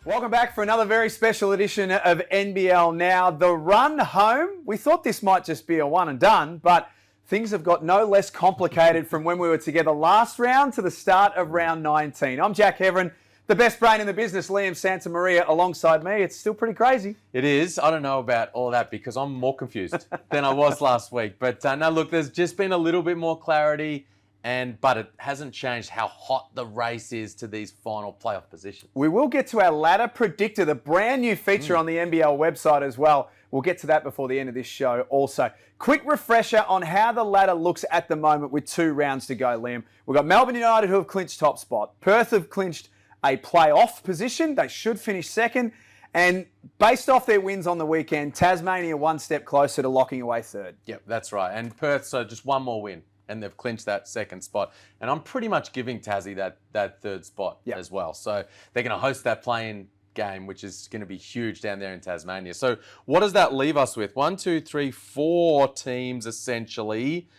Welcome back for another very special edition of NBL Now. The run home, we thought this might just be a one and done, but things have got no less complicated from when we were together last round to the start of round 19. I'm Jack Heverin, the best brain in the business, Liam Santamaria, alongside me. It's still pretty crazy. It is. I don't know about all that because I'm more confused than I was last week. But no, look, there's just been a little bit more clarity. But it hasn't changed how hot the race is to these final playoff positions. We will get to our ladder predictor, the brand new feature on the NBL website as well. We'll get to that before the end of this show also. Quick refresher on how the ladder looks at the moment with 2 rounds to go, Liam. We've got Melbourne United who have clinched top spot. Perth have clinched a playoff position. They should finish second. And based off their wins on the weekend, Tasmania one step closer to locking away third. Yep, that's right. And Perth, so just one more win. And they've clinched that second spot. And I'm pretty much giving Tassie that third spot as well. So they're going to host that play-in game, which is going to be huge down there in Tasmania. So what does that leave us with? 1, 2, 3, 4 teams essentially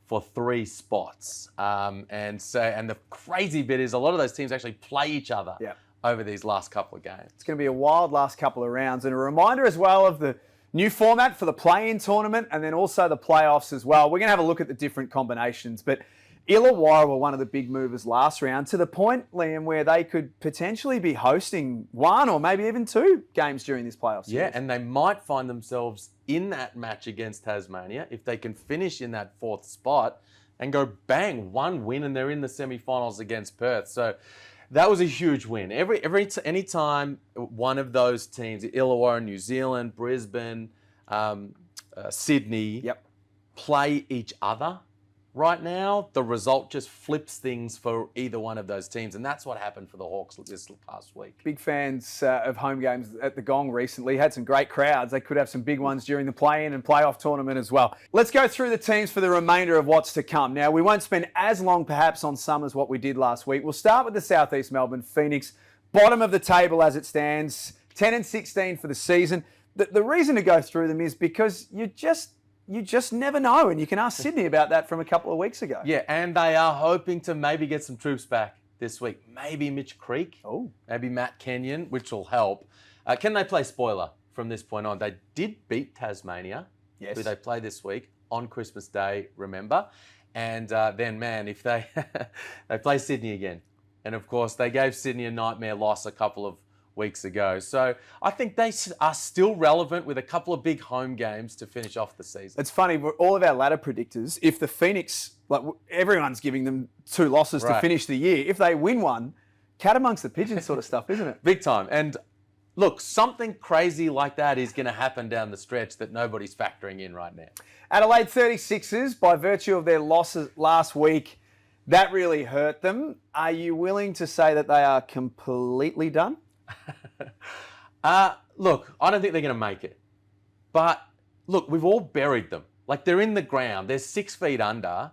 for 3 spots. And the crazy bit is a lot of those teams actually play each other over these last couple of games. It's going to be a wild last couple of rounds. And a reminder as well of the new format for the play-in tournament and then also the playoffs as well. We're going to have a look at the different combinations. But Illawarra were one of the big movers last round to the point, Liam, where they could potentially be hosting 1 or maybe even 2 games during this playoff series. Yeah, and they might find themselves in that match against Tasmania if they can finish in that 4th spot and go bang, 1 win and they're in the semi-finals against Perth. So that was a huge win. Any time one of those teams, Illawarra, New Zealand, Brisbane, Sydney, play each other right now, the result just flips things for either one of those teams. And that's what happened for the Hawks this past week. Big fans of home games at the Gong recently. Had some great crowds. They could have some big ones during the play-in and playoff tournament as well. Let's go through the teams for the remainder of what's to come. Now, we won't spend as long perhaps on some as what we did last week. We'll start with the Southeast Melbourne Phoenix. Bottom of the table as it stands. 10 and 16 for the season. The reason to go through them is because you just never know. And you can ask Sydney about that from a couple of weeks ago. Yeah, and they are hoping to maybe get some troops back this week. Maybe Mitch Creek. Oh. Maybe Matt Kenyon, which will help. Can they play spoiler from this point on? They did beat Tasmania, who they play this week, on Christmas Day, remember? And then, man, if they play Sydney again. And, of course, they gave Sydney a nightmare loss a couple of weeks ago. So I think they are still relevant with a couple of big home games to finish off the season. It's funny, all of our ladder predictors, if the Phoenix, everyone's giving them 2 losses to finish the year. If they win one, cat amongst the pigeons sort of stuff, isn't it? Big time. And look, something crazy like that is going to happen down the stretch that nobody's factoring in right now. Adelaide 36ers, by virtue of their losses last week, that really hurt them. Are you willing to say that they are completely done? Look, I don't think they're going to make it. But look, we've all buried them. Like, they're in the ground. They're 6 feet under.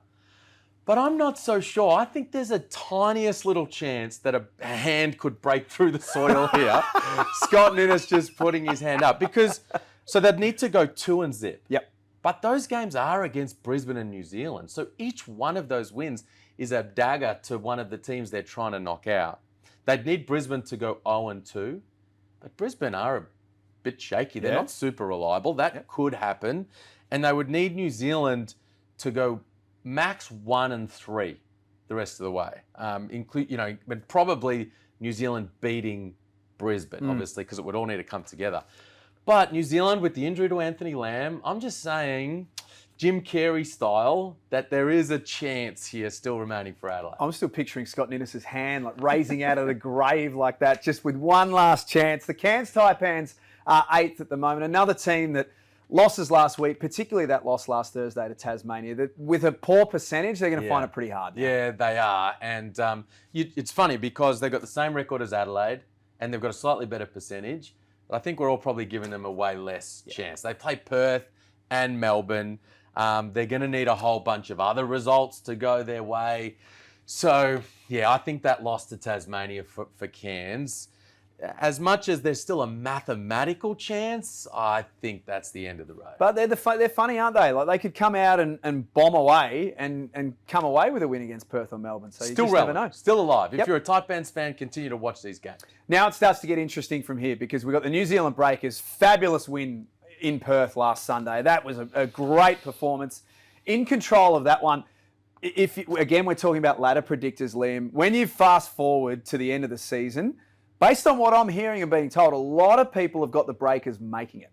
But I'm not so sure. I think there's a tiniest little chance that a hand could break through the soil here. Scott Ninnis just putting his hand up. So they'd need to go 2-0. Yep. But those games are against Brisbane and New Zealand. So each one of those wins is a dagger to one of the teams they're trying to knock out. They'd need Brisbane to go 0-2, but Brisbane are a bit shaky. They're not super reliable. That could happen. And they would need New Zealand to go max 1-3 the rest of the way. But probably New Zealand beating Brisbane, obviously, because it would all need to come together. But New Zealand, with the injury to Anthony Lamb, I'm just saying, Jim Carey style, that there is a chance here still remaining for Adelaide. I'm still picturing Scott Ninnis' hand raising out of the grave like that, just with one last chance. The Cairns Taipans are 8th at the moment. Another team that losses last week, particularly that loss last Thursday to Tasmania, that with a poor percentage, they're going to find it pretty hard now. Yeah, they are. And it's funny because they've got the same record as Adelaide and they've got a slightly better percentage. But I think we're all probably giving them a way less chance. They play Perth and Melbourne. They're going to need a whole bunch of other results to go their way. So, yeah, I think that loss to Tasmania for Cairns, as much as there's still a mathematical chance, I think that's the end of the road. But they're funny, aren't they? Like they could come out and bomb away and come away with a win against Perth or Melbourne. So you Still just relevant, never know. still alive. If Yep. you're a Taipans fan, continue to watch these games. Now it starts to get interesting from here because we've got the New Zealand Breakers' fabulous win in Perth last Sunday. That was a great performance. In control of that one. Again, we're talking about ladder predictors, Liam. When you fast forward to the end of the season, based on what I'm hearing and being told, a lot of people have got the Breakers making it.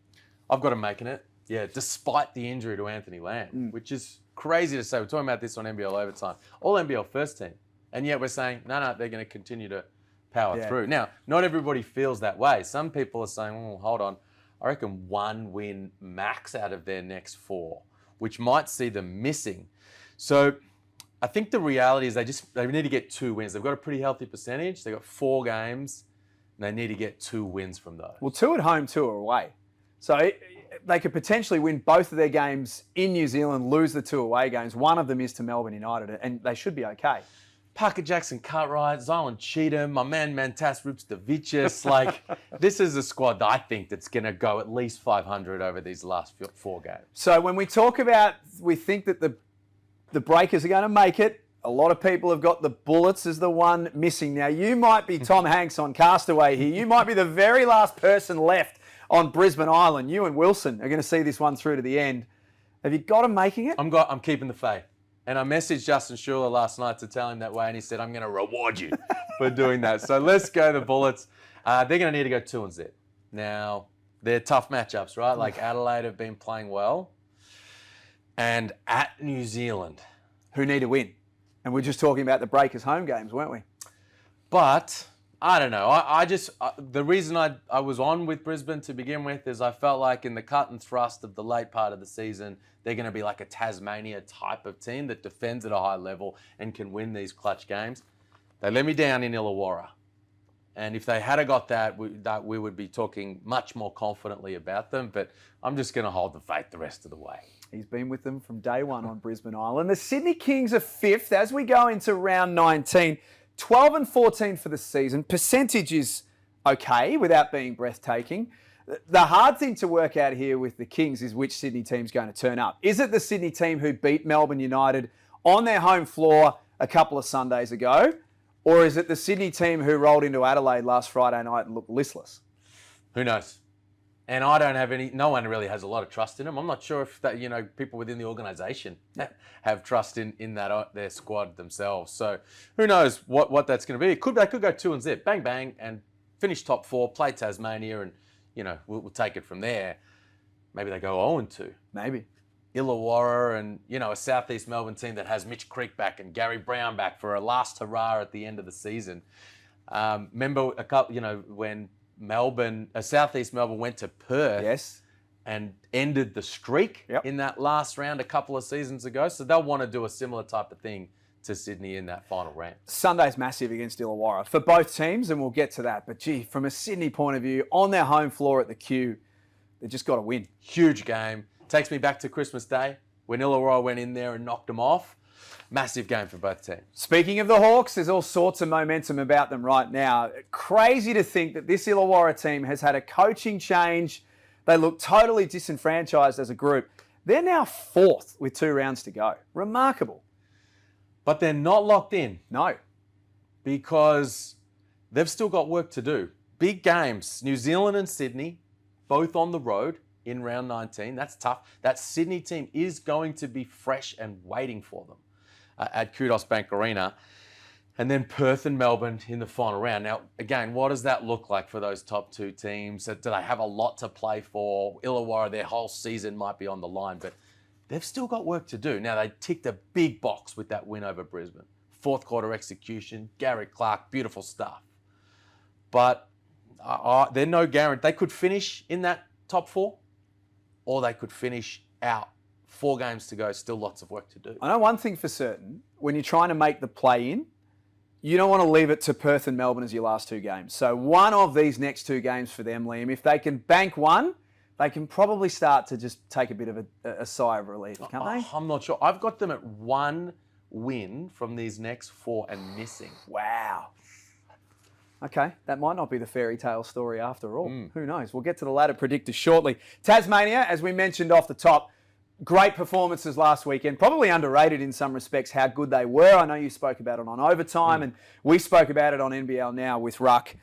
I've got them making it, yeah, despite the injury to Anthony Lamb, which is crazy to say. We're talking about this on NBL Overtime. All NBL first team. And yet we're saying, no, they're going to continue to power through. Now, not everybody feels that way. Some people are saying, oh, hold on, I reckon 1 win max out of their next 4, which might see them missing. So I think the reality is they need to get 2 wins. They've got a pretty healthy percentage. They've got 4 games, and they need to get 2 wins from those. Well, 2 at home, 2 are away. So they could potentially win both of their games in New Zealand, lose the 2 away games. One of them is to Melbourne United, and they should be okay. Parker Jackson Cartwright, Zylan Cheatham, my man Mantas Rupstavicius. Like, this is a squad that I think that's going to go at least 500 over these last 4 games. So when we talk about, we think that the Breakers are going to make it. A lot of people have got the Bullets as the one missing. Now, you might be Tom Hanks on Castaway here. You might be the very last person left on Brisbane Island. You and Wilson are going to see this one through to the end. Have you got them making it? I'm keeping the faith. And I messaged Justin Schuller last night to tell him that way, and he said, I'm going to reward you for doing that. So let's go the Bullets. They're going to need to go 2-0. Now, they're tough matchups, right? Like Adelaide have been playing well. And at New Zealand, who need to win. And we're just talking about the Breakers home games, weren't we? But I don't know. The reason I was on with Brisbane to begin with is I felt like in the cut and thrust of the late part of the season, they're going to be like a Tasmania type of team that defends at a high level and can win these clutch games. They let me down in Illawarra. And if they had got that, we would be talking much more confidently about them. But I'm just going to hold the faith the rest of the way. He's been with them from day one on Brisbane Island. The Sydney Kings are 5th as we go into round 19. 12-14 for the season. Percentage is okay without being breathtaking. The hard thing to work out here with the Kings is which Sydney team's going to turn up. Is it the Sydney team who beat Melbourne United on their home floor a couple of Sundays ago? Or is it the Sydney team who rolled into Adelaide last Friday night and looked listless? Who knows? And I don't have no one really has a lot of trust in them. I'm not sure if that, people within the organisation have trust in that their squad themselves. So who knows what that's going to be. They could go 2-0, bang, bang, and finish top 4, play Tasmania, and, we'll take it from there. Maybe they go 0-2. Maybe. Illawarra and, a Southeast Melbourne team that has Mitch Creek back and Gary Brown back for a last hurrah at the end of the season. Remember a couple, when Southeast Melbourne went to Perth and ended the streak in that last round a couple of seasons ago. So they'll want to do a similar type of thing to Sydney in that final round. Sunday's massive against Illawarra for both teams, and we'll get to that. But gee, from a Sydney point of view, on their home floor at the Q, they've just got to win. Huge game. Takes me back to Christmas Day when Illawarra went in there and knocked them off. Massive game for both teams. Speaking of the Hawks, there's all sorts of momentum about them right now. Crazy to think that this Illawarra team has had a coaching change. They look totally disenfranchised as a group. They're now 4th with 2 rounds to go. Remarkable. But they're not locked in. No. Because they've still got work to do. Big games. New Zealand and Sydney, both on the road in round 19. That's tough. That Sydney team is going to be fresh and waiting for them at Kudos Bank Arena. And then Perth and Melbourne in the final round. Now, again, what does that look like for those top 2 teams? Do they have a lot to play for? Illawarra, their whole season might be on the line, but they've still got work to do. Now, they ticked a big box with that win over Brisbane. 4th quarter execution, Garrett Clark, beautiful stuff. But they're no guarantee. They could finish in that top 4, or they could finish out. 4 games to go, still lots of work to do. I know one thing for certain. When you're trying to make the play-in, you don't want to leave it to Perth and Melbourne as your last 2 games. So one of these next 2 games for them, Liam, if they can bank one, they can probably start to just take a bit of a sigh of relief, can't they? I'm not sure. I've got them at 1 win from these next 4 and missing. Wow. Okay, that might not be the fairy tale story after all. Who knows? We'll get to the ladder predictor shortly. Tasmania, as we mentioned off the top, great performances last weekend. Probably underrated in some respects how good they were. I know you spoke about it on Overtime, and we spoke about it on NBL Now with Ruck.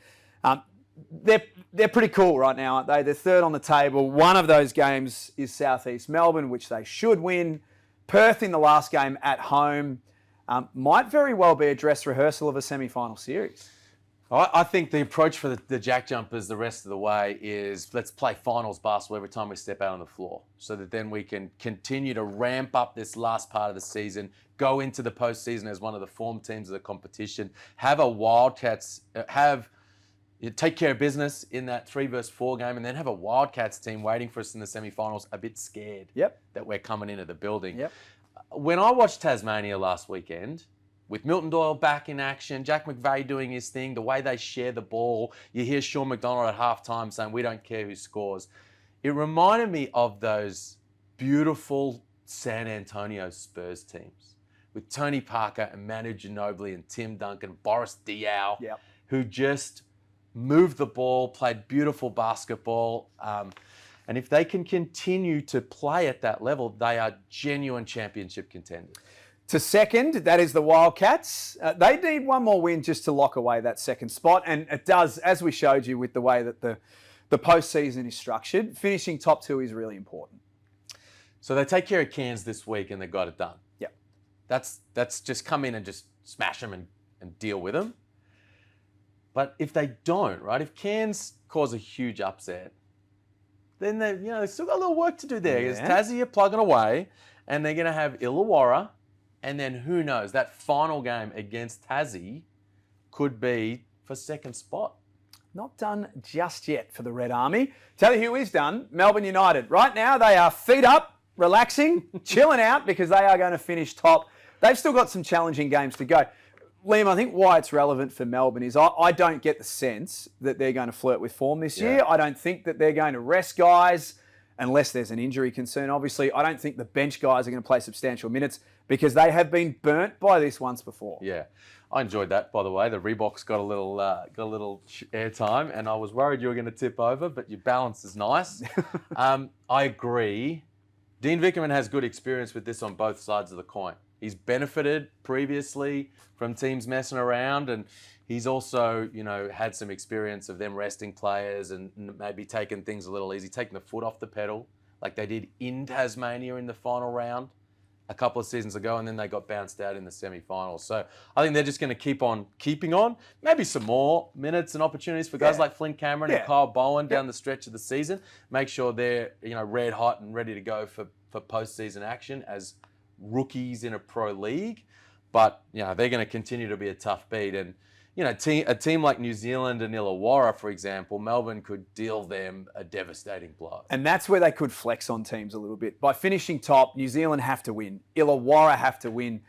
They're pretty cool right now, aren't they? They're third on the table. One of those games is Southeast Melbourne, which they should win. Perth in the last game at home might very well be a dress rehearsal of a semi-final series. I think the approach for the Jack Jumpers the rest of the way is let's play finals basketball every time we step out on the floor so that then we can continue to ramp up this last part of the season, go into the postseason as one of the form teams of the competition, have a Wildcats, take care of business in that 3 versus 4 game, and then have a Wildcats team waiting for us in the semi-finals a bit scared that we're coming into the building. When I watched Tasmania last weekend, with Milton Doyle back in action, Jack McVeigh doing his thing, the way they share the ball, you hear Sean McDonald at halftime saying, we don't care who scores. It reminded me of those beautiful San Antonio Spurs teams with Tony Parker and Manu Ginobili and Tim Duncan, Boris Diaw, who just moved the ball, played beautiful basketball. And if they can continue to play at that level, they are genuine championship contenders. To second, that is the Wildcats. They need one more win just to lock away that second spot. And it does, as we showed you with the way that the postseason is structured, finishing top 2 is really important. So they take care of Cairns this week and they got it done. That's just come in and just smash them and deal with them. But if they don't, right, if Cairns cause a huge upset, then they've still got a little work to do there. Because Tassie are plugging away and they're going to have Illawarra. And then who knows, that final game against Tassie could be for second spot. Not done just yet for the Red Army. Tell you who is done, Melbourne United. Right now they are feet up, relaxing, chilling out because they are going to finish top. They've still got some challenging games to go. Liam, I think why it's relevant for Melbourne is I don't get the sense that they're going to flirt with form this year. I don't think that they're going to rest guys unless there's an injury concern. Obviously, I don't think the bench guys are going to play substantial minutes because they have been burnt by this once before. Yeah, I enjoyed that, by the way. The Reeboks got a little airtime, and I was worried you were going to tip over, but your balance is nice. I agree. Dean Vickerman has good experience with this on both sides of the coin. He's benefited previously from teams messing around, and he's also, had some experience of them resting players and maybe taking things a little easy, taking the foot off the pedal, like they did in Tasmania in the final round a couple of seasons ago, and then they got bounced out in the semi-finals. So I think they're just going to keep on keeping on. Maybe some more minutes and opportunities for guys like Flynn Cameron and Kyle Bowen down the stretch of the season. Make sure they're red hot and ready to go for postseason action as rookies in a pro league. But they're going to continue to be a tough beat. And a team like New Zealand and Illawarra, for example, Melbourne could deal them a devastating blow. And that's where they could flex on teams a little bit. By finishing top, New Zealand have to win. Illawarra have to win.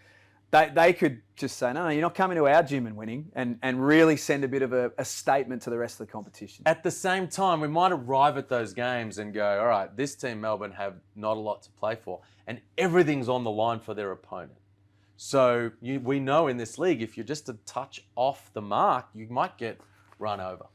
They could just say, no, you're not coming to our gym and winning, and really send a bit of a statement to the rest of the competition. At the same time, we might arrive at those games and go, all right, this team, Melbourne, have not a lot to play for, and everything's on the line for their opponent. So we know in this league, if you're just a touch off the mark, you might get run over.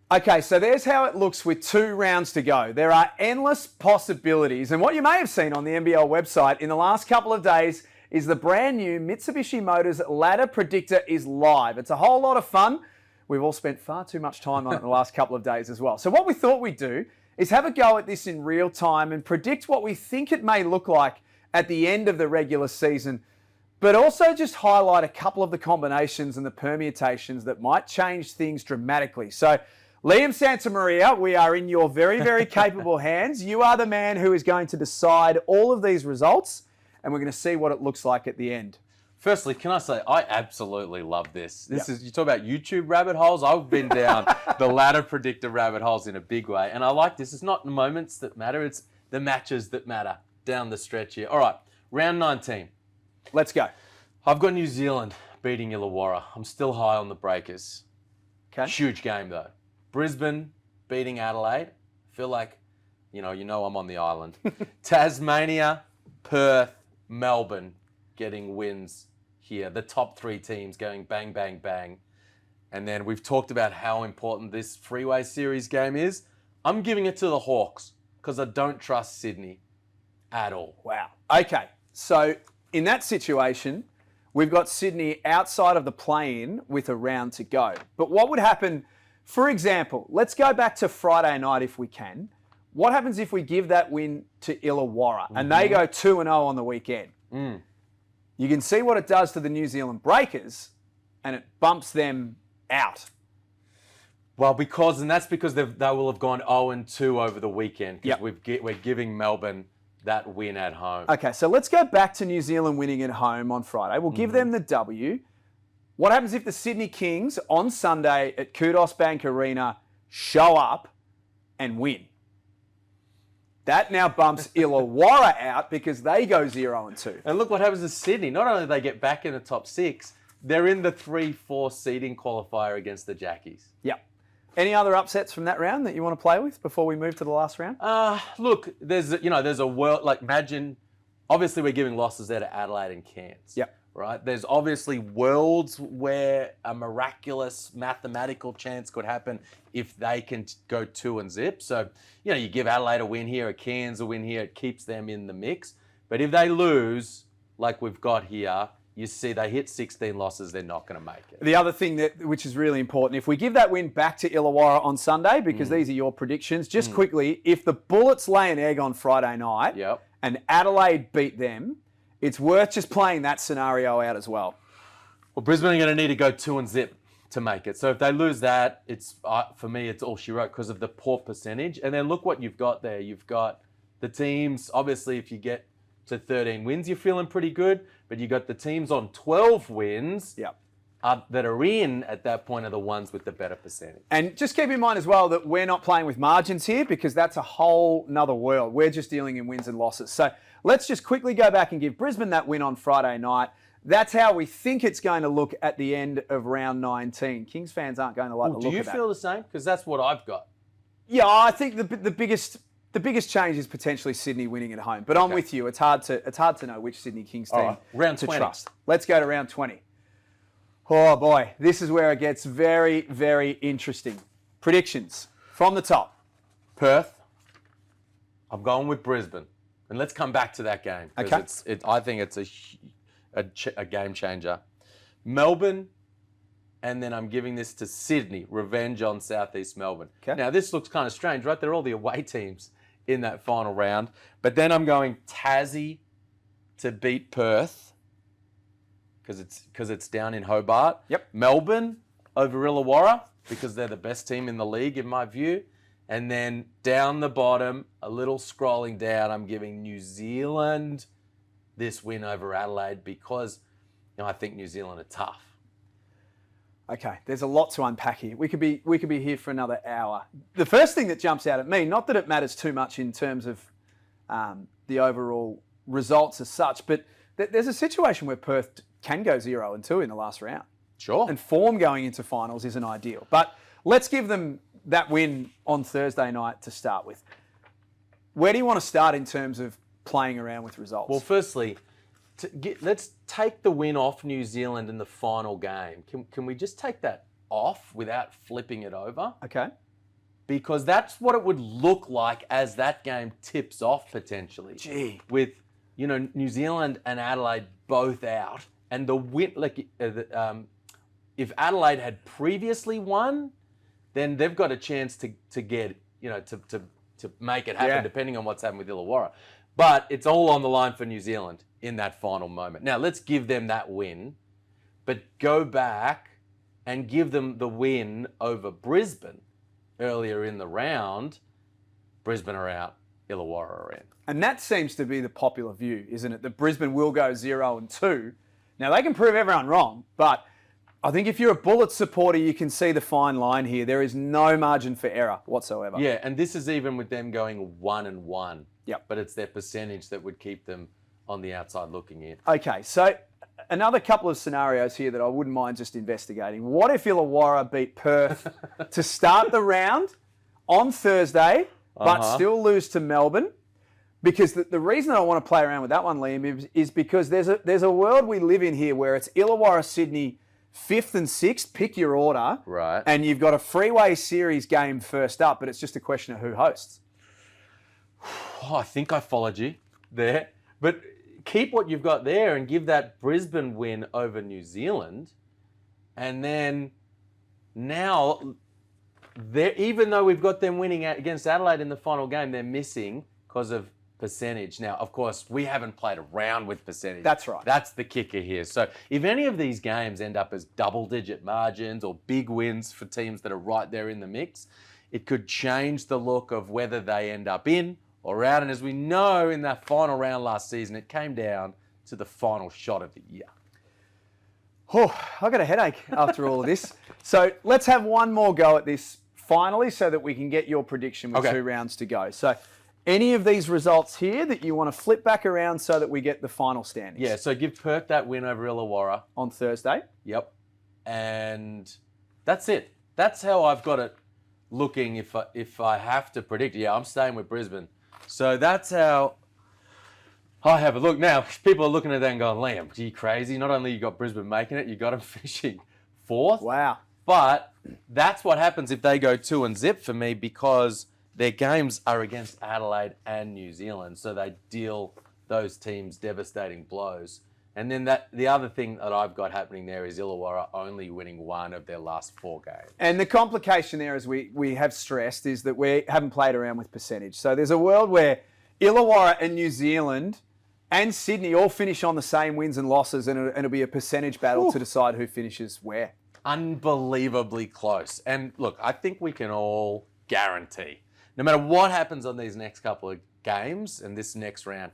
Okay, so there's how it looks with 2 rounds to go. There are endless possibilities. And what you may have seen on the NBL website in the last couple of days is the brand new Mitsubishi Motors Ladder Predictor is live. It's a whole lot of fun. We've all spent far too much time on it in the last couple of days as well. So what we thought we'd do is have a go at this in real time and predict what we think it may look like at the end of the regular season, but also just highlight a couple of the combinations and the permutations that might change things dramatically. So, Liam Santamaria, we are in your very, very capable hands. You are the man who is going to decide all of these results, and we're going to see what it looks like at the end. Firstly, can I say, I absolutely love this. You talk about YouTube rabbit holes. I've been down the ladder predictor rabbit holes in a big way, and I like this. It's not the moments that matter, it's the matches that matter down the stretch here. All right, round 19. Let's go. I've got New Zealand beating Illawarra. I'm still high on the Breakers. Okay. Huge game, though. Brisbane beating Adelaide. I feel like, I'm on the island. Tasmania, Perth, Melbourne getting wins here. The top 3 teams going bang, bang, bang. And then we've talked about how important this Freeway Series game is. I'm giving it to the Hawks because I don't trust Sydney at all. Wow. Okay, so in that situation, we've got Sydney outside of the play-in with a round to go. But what would happen, for example, let's go back to Friday night if we can. What happens if we give that win to Illawarra and they go 2-0 on the weekend? You can see what it does to the New Zealand Breakers, and it bumps them out. Well, that's because they will have gone 0-2 over the weekend. Because we're giving Melbourne that win at home. Okay, so let's go back to New Zealand winning at home on Friday. We'll give them the W. What happens if the Sydney Kings on Sunday at Kudos Bank Arena show up and win? That now bumps Illawarra out because they go 0-2. And look what happens to Sydney. Not only do they get back in the top 6, they're in the 3-4 seeding qualifier against the Jackies. Yep. Any other upsets from that round that you want to play with before we move to the last round? Look, there's a world, like imagine, obviously we're giving losses there to Adelaide and Cairns. Yep. Right? There's obviously worlds where a miraculous mathematical chance could happen if they can go 2-0. So, you give Adelaide a win here, a Cairns a win here, it keeps them in the mix. But if they lose, like we've got here, you see they hit 16 losses, they're not going to make it. The other thing which is really important, if we give that win back to Illawarra on Sunday, because these are your predictions, just quickly, if the Bullets lay an egg on Friday night and Adelaide beat them, it's worth just playing that scenario out as well. Well, Brisbane are going to need to go 2-0 to make it. So if they lose that, it's for me, it's all she wrote because of the poor percentage. And then look what you've got there. You've got the teams, obviously, if you get to 13 wins, you're feeling pretty good. But you've got the teams on 12 wins that are in at that point are the ones with the better percentage. And just keep in mind as well that we're not playing with margins here because that's a whole nother world. We're just dealing in wins and losses. So let's just quickly go back and give Brisbane that win on Friday night. That's how we think it's going to look at the end of round 19. Kings fans aren't going to like the look of that. Do you feel the same? Because that's what I've got. Yeah, I think the biggest change is potentially Sydney winning at home. But I'm with you. It's hard to know which Sydney Kings team to trust. Let's go to round 20. Oh boy, this is where it gets very, very interesting. Predictions from the top. Perth. I'm going with Brisbane. And let's come back to that game. Okay. I think it's a game changer. Melbourne, and then I'm giving this to Sydney. Revenge on Southeast Melbourne. Okay. Now, this looks kind of strange, right? They're all the away teams in that final round. But then I'm going Tassie to beat Perth because it's down in Hobart. Yep. Melbourne over Illawarra because they're the best team in the league, in my view. And then down the bottom, a little scrolling down, I'm giving New Zealand this win over Adelaide because I think New Zealand are tough. Okay, there's a lot to unpack here. We could be here for another hour. The first thing that jumps out at me, not that it matters too much in terms of the overall results as such, but there's a situation where Perth can go 0-2 in the last round. Sure. And form going into finals isn't ideal. But let's give them that win on Thursday night to start with. Where do you want to start in terms of playing around with results? Well, firstly, let's take the win off New Zealand in the final game. Can we just take that off without flipping it over? Okay. Because that's what it would look like as that game tips off potentially. Gee. With, New Zealand and Adelaide both out. And the win, if Adelaide had previously won, then they've got a chance to get, to make it happen, depending on what's happened with Illawarra. But it's all on the line for New Zealand in that final moment. Now, let's give them that win, but go back and give them the win over Brisbane earlier in the round. Brisbane are out, Illawarra are in. And that seems to be the popular view, isn't it? That Brisbane will go 0-2. Now, they can prove everyone wrong, but I think if you're a Bullets supporter, you can see the fine line here. There is no margin for error whatsoever. Yeah, and this is even with them going 1-1. Yep. But it's their percentage that would keep them on the outside looking in. Okay, so another couple of scenarios here that I wouldn't mind just investigating. What if Illawarra beat Perth to start the round on Thursday, but still lose to Melbourne? Because the reason I want to play around with that one, Liam, is because there's a world we live in here where it's Illawarra, Sydney, 5th and 6th, pick your order. Right. And you've got a freeway series game first up, but it's just a question of who hosts. Oh, I think I followed you there. But keep what you've got there and give that Brisbane win over New Zealand. And then now, even though we've got them winning against Adelaide in the final game, they're missing because of percentage. Now, of course, we haven't played around with percentage. That's right. That's the kicker here. So if any of these games end up as double-digit margins or big wins for teams that are right there in the mix, it could change the look of whether they end up in or out. And as we know, in that final round last season, it came down to the final shot of the year. Oh, I got a headache after all of this. So let's have one more go at this finally so that we can get your prediction with 2 rounds to go. So any of these results here that you want to flip back around so that we get the final standings? Yeah, so give Perth that win over Illawarra. On Thursday? Yep. And that's it. That's how I've got it looking if I have to predict. Yeah, I'm staying with Brisbane. So that's how I have a look. Now, people are looking at that and going, Liam, are you crazy? Not only you got Brisbane making it, you got them finishing 4th. Wow. But that's what happens if they go 2-0 for me, because their games are against Adelaide and New Zealand. So they deal those teams devastating blows. And then the other thing that I've got happening there is Illawarra only winning 1 of their last 4 games. And the complication there, as we have stressed, is that we haven't played around with percentage. So there's a world where Illawarra and New Zealand and Sydney all finish on the same wins and losses, and it'll be a percentage battle to decide who finishes where. Unbelievably close. And look, I think we can all guarantee, no matter what happens on these next couple of games and this next round,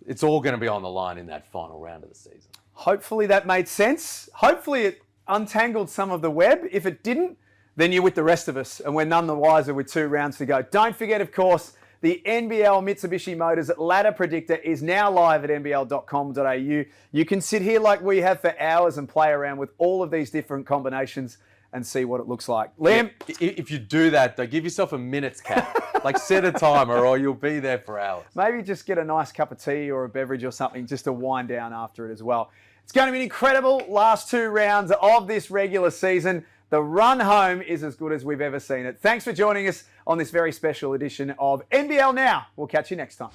it's all going to be on the line in that final round of the season. Hopefully that made sense. Hopefully it untangled some of the web. If it didn't, then you're with the rest of us, and we're none the wiser with 2 rounds to go. Don't forget, of course, the NBL Mitsubishi Motors Ladder Predictor is now live at nbl.com.au. You can sit here like we have for hours and play around with all of these different combinations and see what it looks like. Liam? Yeah, if you do that, though, give yourself a minute's cap. Like, set a timer or you'll be there for hours. Maybe just get a nice cup of tea or a beverage or something just to wind down after it as well. It's going to be an incredible last 2 rounds of this regular season. The run home is as good as we've ever seen it. Thanks for joining us on this very special edition of NBL Now. We'll catch you next time.